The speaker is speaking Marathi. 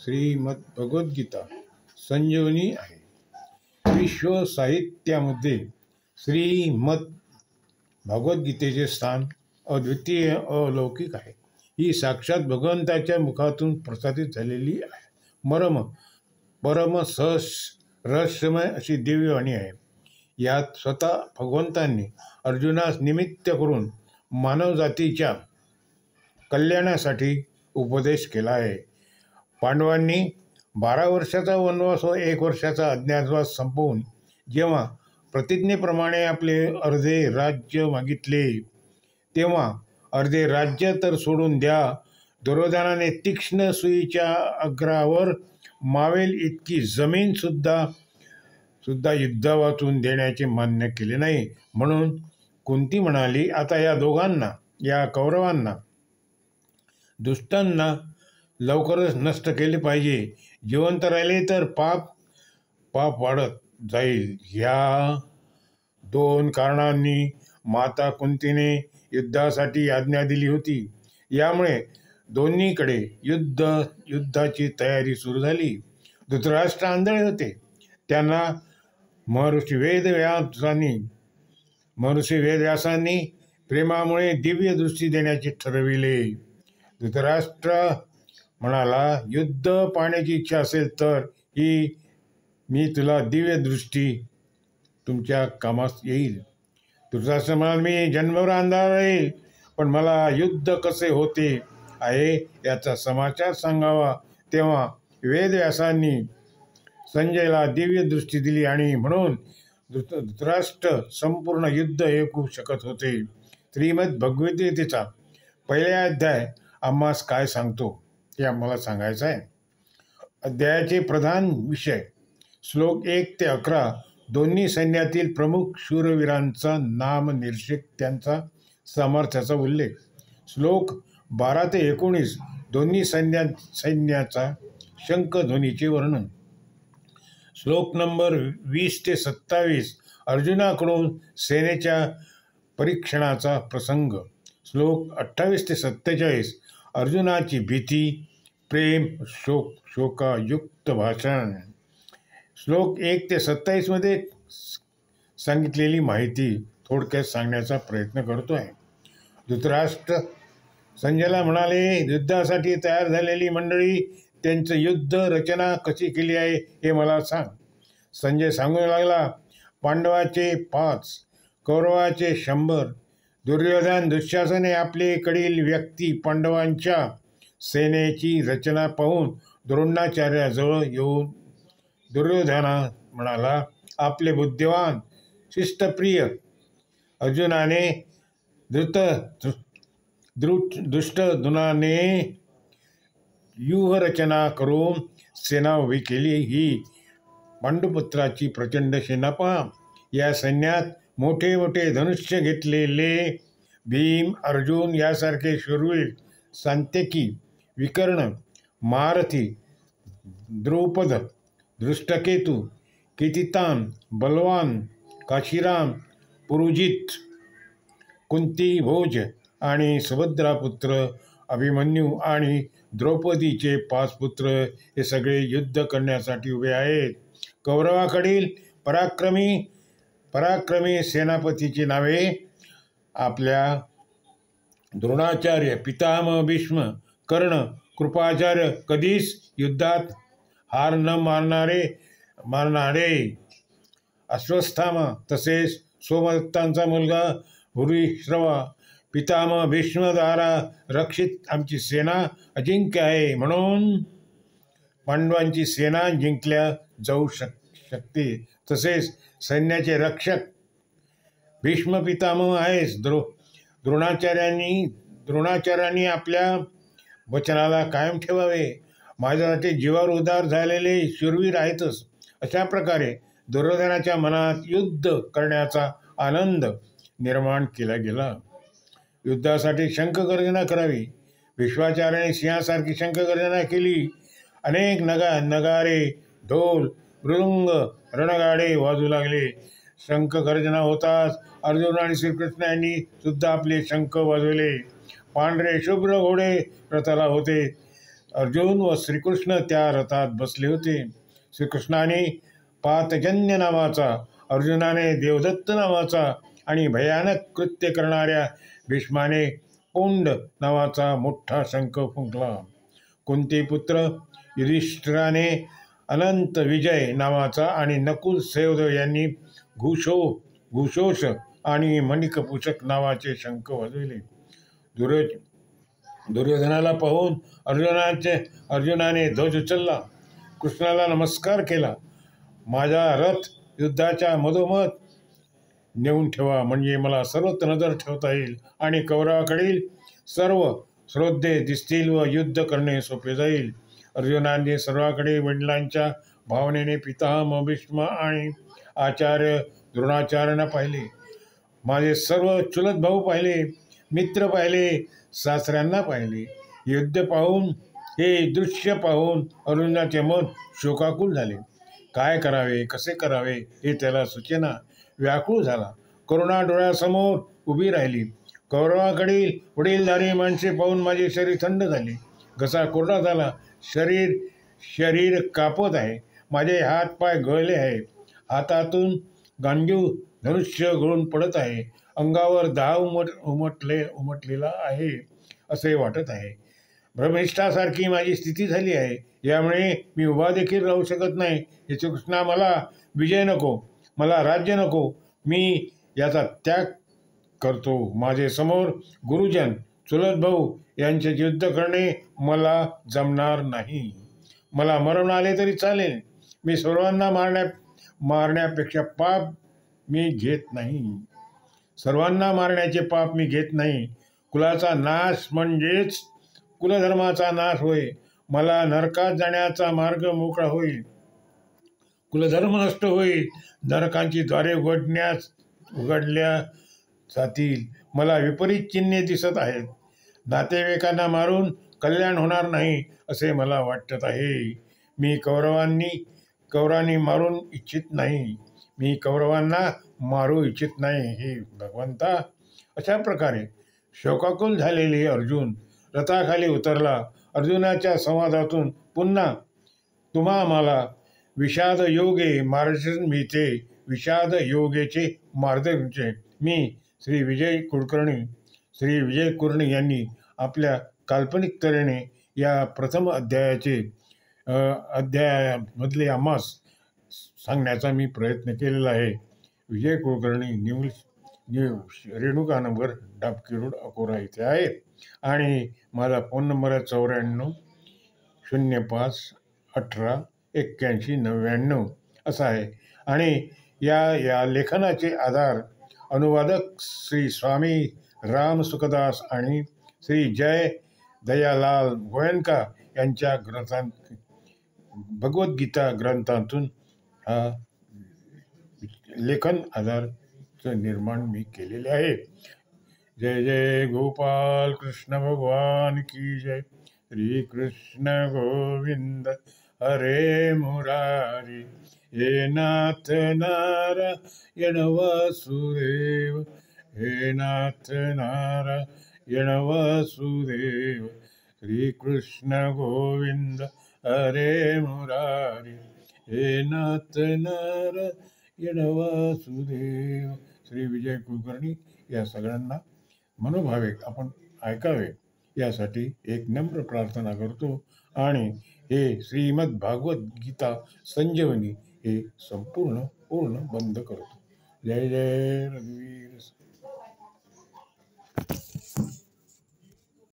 श्रीमद्भगवद्गीता संजीवनी आहे. विश्व साहित्यामध्ये श्रीमद भगवद्गीतेचे स्थान अद्वितीय अलौकिक आहे. ही साक्षात भगवंताच्या मुखातून प्रसारित झालेली आहे. परम सहज रहस्यमय अशी दिव्यवाणी आहे. यात स्वतः भगवंतांनी अर्जुनास निमित्त करून मानवजातीच्या कल्याणासाठी उपदेश केला आहे. पांडवांनी 12 वर्षाचा वनवास व 1 वर्षाचा अज्ञातवास संपवून जेव्हा प्रतिज्ञेप्रमाणे आपले अर्धे राज्य मागितले तेव्हा अर्धे राज्य तर सोडून द्या, दुर्योधनाने तीक्ष्ण सुईच्या अग्रावर मावेल इतकी जमीन सुद्धा युद्धा वाचून देण्याचे मान्य केले नाही. म्हणून कुंती म्हणाली, आता या दोघांना, या कौरवांना, दुष्टांना लवकरच नष्ट केले पाहिजे. जिवंत राहिले तर पाप वाढत जाईल. ह्या 2 कारणांनी माता कुंतीने युद्धासाठी आज्ञा दिली होती. यामुळे दोन्हीकडे युद्धाची तयारी सुरू झाली. धृतराष्ट्र आंधळे होते. त्यांना महर्षी वेदव्यासांनी प्रेमामुळे दिव्य दृष्टी देण्याचे ठरविले. धृतराष्ट्र म्हणाला, युद्ध पाहण्याची इच्छा असेल तर मी तुला दिव्य दृष्टी तुमच्या कामास येईल. धृतराष्ट्र म्हणाला, मी जन्मभर अंधार राहील, पण मला युद्ध कसे होते आहे याचा समाचार सांगावा. तेव्हा वेदव्यासांनी संजयला दिव्य दृष्टी दिली आणि म्हणून धृतराष्ट्र संपूर्ण युद्ध ऐकू शकत होते. श्रीमद भगवद्गीतेचा 1 अध्याय आम्हास काय सांगतो ते आम्हाला सांगायचं आहे. अध्यायाचे प्रधान विषय श्लोक 1 ते 11 दोन्ही सैन्यातील प्रमुख शूरवीरांचा नामनिर्देश, त्यांचा सामर्थ्याचा उल्लेख. श्लोक 12 ते 19 दोन्ही सैन्याचा शंखध्वनीचे वर्णन. श्लोक नंबर 20 ते 27 अर्जुनाकडून सेनेच्या परीक्षणाचा प्रसंग. श्लोक 28 ते 47 अर्जुनाची भीती, प्रेम, शोकायुक्त भाषण. श्लोक 1 ते 27 मध्ये सांगितलेली माहिती थोडक्यात सांगण्याचा प्रयत्न करतो आहे. धृतराष्ट्र संजयला म्हणाले, युद्धासाठी तयार झालेली मंडळी, त्यांचं युद्ध रचना कशी केली आहे हे मला सांग. संजय सांगू लागला, पांडवाचे 5, कौरवाचे 100. दुर्योधन दुःशासने आपलेकडील व्यक्ती पांडवांच्या सेनेची रचना पाहून द्रोणाचार्याजवळ येऊन दुर्योधना म्हणाला, आपले बुद्धिवान शिष्टप्रिय अर्जुनाने दुष्टधुनाने व्यूहरचना करून सेना उभी केली. ही पांडुपुत्राची प्रचंड सेना पहा. या सैन्यात मोठे मोठे धनुष्य घेतलेले भीम, अर्जुन यासारखे शूरवीर, सांत्यकी, विकर्ण, महारथी, द्रुपद, दृष्टकेतू, केतितान, बलवान, काशीराम, पुरुजित, कुंती भोज आणि सुभद्रापुत्र अभिमन्यू आणि द्रौपदीचे 5 पुत्र हे सगळे युद्ध करण्यासाठी उभे आहेत. कौरवाकडील पराक्रमी सेनापतीची नावे आपल्या द्रोणाचार्य, पितामह भीष्म, कर्ण, कृपाचार्य, कधीच युद्धात हार न मारणारे अश्वस्थामा, तसेच सोमदत्तांचा मुलगा भूरिश्रवा. पितामह भीष्म द्वारा रक्षित आमची सेना अजिंक्य आहे, म्हणून पांडवांची सेना जिंकल्या जाऊ शकते. तसेच सैन्याचे रक्षक भीष्म पितामह आहेच. द्रोणाचार्यांनी आपल्या वचनाला कायम ठेवावे. माझ्यासाठी जीवावर उदार झालेले शूरवीर आहेतच. अशा प्रकारे दुर्योधनाच्या मनात युद्ध करण्याचा आनंद निर्माण केला गेला. युद्धासाठी शंखगर्जना करावी. विश्वाचार्याने सिंहासारखी शंखगर्जना केली. अनेक नगारे, ढोल, मृदुंग, रणगाडे वाजू लागले. शंखगर्जना होताच अर्जुन आणि श्रीकृष्ण यांनी सुद्धा आपले शंख वाजवले. पांढरे शुभ्र घोडे रथाला होते. अर्जुन व श्रीकृष्ण त्या रथात बसले होते. श्रीकृष्णाने पातजन्य नावाचा, अर्जुनाने देवदत्त नावाचा आणि भयानक कृत्य करणाऱ्या भीष्माने पोंड नावाचा मोठा शंख फुंकला. कुंतीपुत्र युधिष्ठिराने अनंत विजय नावाचा आणि नकुल सहदेव यांनी घुशोष आणि मणिकपुषक नावाचे शंख वाजविले. दुर्योधनाला पाहून अर्जुनाने ध्वज उचलला, कृष्णाला नमस्कार केला. माझा रथ युद्धाच्या मधोमध नेऊन ठेवा, म्हणजे मला सर्वत्र नजर ठेवता येईल आणि कौरवाकडील सर्व श्रोद्धे दिसतील व युद्ध करणे सोपे जाईल. अर्जुनाने सर्वांकडे वडिलांच्या भावनेने पितामह भीष्म आणि आचार्य द्रोणाचार्यांना पाहिले. माझे सर्व चुलत भाऊ पाहिले, मित्र पाहिले, सासऱ्यांना पाहिले. हे दृश्य पाहून अर्जुनाचे मन शोकाकुल झाले. काय करावे, कसे करावे हे त्याला सुचेना. व्याकुळ झाला. करुणा डोळ्यासमोर उभी राहिली. कौरवाकडील वडीलधारी माणसे पाहून माझे शरीर थंड झाले, घसा कोरडा झाला. शरीर कापत आहे, माझे हात पाय गळले आहे, हातातून गांडीव धनुष्य गळून पडत आहे, अंगावर दाव उमटलेला आहे असे वाटत आहे. भ्रमिष्ठासारखी माझी स्थिती झाली आहे. यामुळे मी उभा देखील राहू शकत नाही. हे कृष्णा, मला विजय नको, मला राज्य नको, मी याचा त्याग करतो. माझे समोर गुरुजन, चुलत भाऊ यांचे युद्ध करणे मला जमणार नाही. मला मरण आले तरी चालेल. मी सर्वांना मारण्यापेक्षा पाप मी घेत नाही. सर्वांना मारण्याचे पाप मी घेत नाही. कुलाचा नाश म्हणजेच कुलधर्माचा नाश होय. मला नरकात जाण्याचा मार्ग मोकळा होईल. कुलधर्म नष्ट होईल. नरकांची द्वारे उघडल्या जातील. मला विपरीत चिन्हे दिसत आहेत. नातेवाईकांना मारून कल्याण होणार नाही असे मला वाटत आहे. मी कौरवांनी मारून इच्छित नाही. मी कौरवांना मारू इच्छित नाही. हे भगवंता. अशा प्रकारे शोकाकुल झालेले अर्जुन रथाखाली उतरला. अर्जुनाच्या संवादातून पुन्हा तुम्हा मला विषाद योगे मार्गदर्शन मिळते. विषाद योगेचे मार्गदर्शन मी श्री विजय कुलकर्णी यांनी आपल्या काल्पनिक तऱ्हेने या प्रथम अध्यायामधले आम्हास सांगण्याचा मी प्रयत्न केलेला आहे. विजय कुलकर्णी रेणुकानगर, डाबकी रोड, अकोला इथे आहे आणि माझा फोन नंबर आहे 9405188199 असा आहे. आणि या लेखनाचे आधार अनुवादक श्री स्वामी राम सुखदास आणि श्री जय दयालाल गोयनका यांच्या भगवद्गीता ग्रंथातून हा लेखन आधारचं निर्माण मी केलेले आहे. जय जय गोपाल कृष्ण भगवान की जय. श्री कृष्ण गोविंद हरे मुरारी. हे नाथ नारायण वासुदेव. हे नाथ नारायण वासुदेव. श्री कृष्ण गोविंद हरे मुरारी. हे नाथ नारायण वासुदेव. श्री विजय कुलकर्णी या सगळ्यांना मनोभावे आपण ऐकावे यासाठी एक नम्र प्रार्थना करतो आणि हे श्रीमद भागवत गीता संजीवनी हे पूर्ण बंद करतो. जय जय रघुवीर.